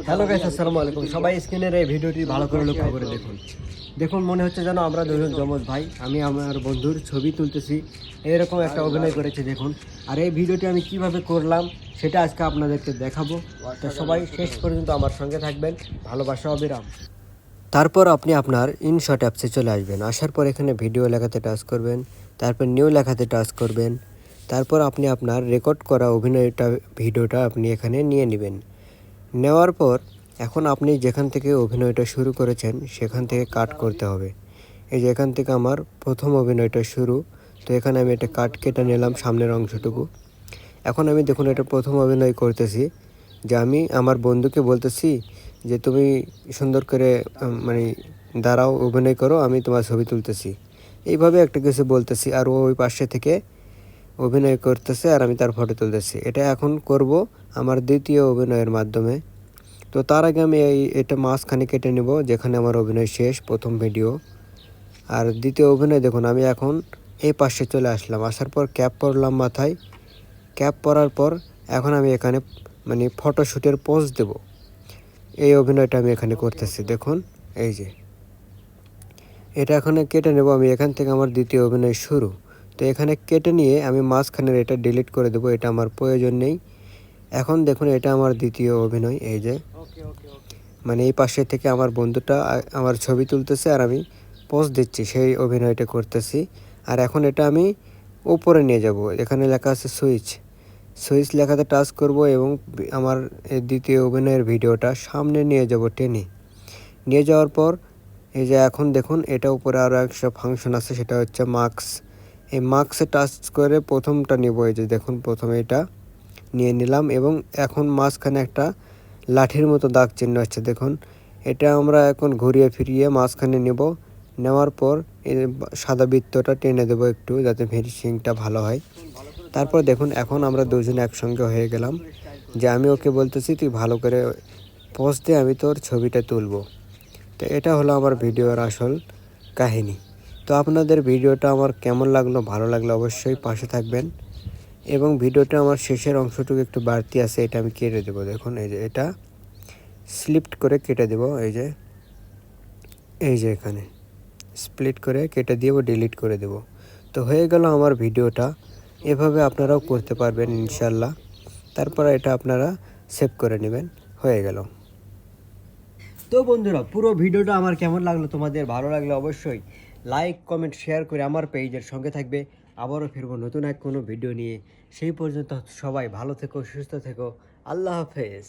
Hello guys, আসসালামু আলাইকুম। সবাই স্ক্রিনের এই ভিডিওটি ভালো করে লক্ষ্য করে দেখুন। দেখুন, মনে হচ্ছে যেন আমরা দুজন যমজ ভাই। আমি আমার বন্ধুর ছবি তুলতেছি, এরকম একটা অভিনয় করেছি দেখুন। আর এই ভিডিওটি আমি কিভাবে করলাম সেটা আজকে আপনাদেরকে দেখাবো। তো সবাই শেষ পর্যন্ত আমার সঙ্গে থাকবেন। ভালোবাসা অবিরাম। তারপর আপনি আপনার ইনশট অ্যাপসে চলে আসবেন। আসার পর এখানে ভিডিও লেখাতে টাচ করবেন, তারপর নিউ লেখাতে টাচ করবেন। তারপর আপনি আপনার রেকর্ড করা ভিডিওটা আপনি এখানে নিয়ে নেবেন। নেওয়ার পর এখন আপনি যেখান থেকে অভিনয়টা শুরু করেছেন সেখান থেকে কাট করতে হবে। এই যে এখান থেকে আমার প্রথম অভিনয়টা শুরু, তো এখানে আমি একটা কাট কেটে নিলাম সামনের অংশটুকু। এখন আমি দেখুন এটা প্রথম অভিনয় করতেছি, যে আমি আমার বন্ধুকে বলতেছি যে তুমি সুন্দর করে মানে দাঁড়াও, অভিনয় করো, আমি তোমার ছবি তুলতেছি, এইভাবে একটা কিছু বলতেছি। আর ও ওই পাশে থেকে অভিনয় করতেছে আর আমি তার ফটো তুলতেছি। এটা এখন করব আমার দ্বিতীয় অভিনয়ের মাধ্যমে। তো তার আগে আমি এটা মাঝখানে কেটে নেব, যেখানে আমার অভিনয় শেষ, প্রথম ভিডিও। আর দ্বিতীয় অভিনয় দেখুন, আমি এখন এই পাশে চলে আসলাম। আসার পর ক্যাপ পরলাম মাথায়। ক্যাপ পরার পর এখন আমি এখানে মানে ফটোশ্যুটের পোজ দেব। এই অভিনয়টা আমি এখানে করতেছি দেখুন। এই যে এটা এখানে কেটে নেব আমি। এখান থেকে আমার দ্বিতীয় অভিনয় শুরু। তো এখানে কেটে নিয়ে আমি মাঝখানের এটা ডিলিট করে দেবো, এটা আমার প্রয়োজন নেই। এখন দেখুন এটা আমার দ্বিতীয় অভিনয়। এই যে মানে এই পাশে থেকে আমার বন্ধুটা আমার ছবি তুলতেছে আর আমি পোজ দিচ্ছি, সেই অভিনয়টা করতেছি। আর এখন এটা আমি উপরে নিয়ে যাব। এখানে লেখা আছে সুইচ। সুইচ লেখাতে টাচ করব এবং আমার এই দ্বিতীয় অভিনয়ের ভিডিওটা সামনে নিয়ে যাব টেনে। নিয়ে যাওয়ার পর এই যে এখন দেখুন এটা উপরে আরও একটা ফাংশন আছে, সেটা হচ্ছে মার্কস। এই মার্কসে টাচ করে প্রথমটা নিব। এই যে দেখুন প্রথমে এটা নিয়ে নিলাম এবং এখন মাঝখানে একটা লাঠির মতো দাগ চিহ্ন আছে দেখুন। এটা আমরা এখন ঘুরিয়ে ফিরিয়ে মাঝখানে নেব। নেওয়ার পর এই সাদা বৃত্তটা টেনে দেবো একটু, যাতে ফিনিশিংটা ভালো হয়। তারপর দেখুন এখন আমরা দুজন একসঙ্গে হয়ে গেলাম, যে আমি ওকে বলতেছি তুই ভালো করে পোজ দে, আমি তোর ছবিটা তুলব। তো এটা হলো আমার ভিডিওর আসল কাহিনী। তো আপনাদের ভিডিওটা আমার কেমন লাগলো, ভালো লাগলে অবশ্যই পাশে থাকবেন। এবং ভিডিওটা আমার শেষের অংশটুকু একটু বাড়তি আছে, এটা আমি কেটে দেবো দেখুন। এই যে এটা স্লিপ করে কেটে দেবো। এই যে এখানে স্প্লিট করে কেটে দিয়ে ডিলিট করে দেব। তো হয়ে গেল আমার ভিডিওটা। এভাবে আপনারাও করতে পারবেন ইনশাল্লাহ। তারপর এটা আপনারা সেভ করে নেবেন। হয়ে গেল। তো বন্ধুরা, পুরো ভিডিওটা আমার কেমন লাগলো, তোমাদের ভালো লাগলে অবশ্যই লাইক কমেন্ট শেয়ার করে আমার পেজের সঙ্গে থাকবে। আবারও ফিরবো নতুন এক কোনো ভিডিও নিয়ে। সেই পর্যন্ত সবাই ভালো থেকো, সুস্থ থেকো। আল্লাহ হাফেজ।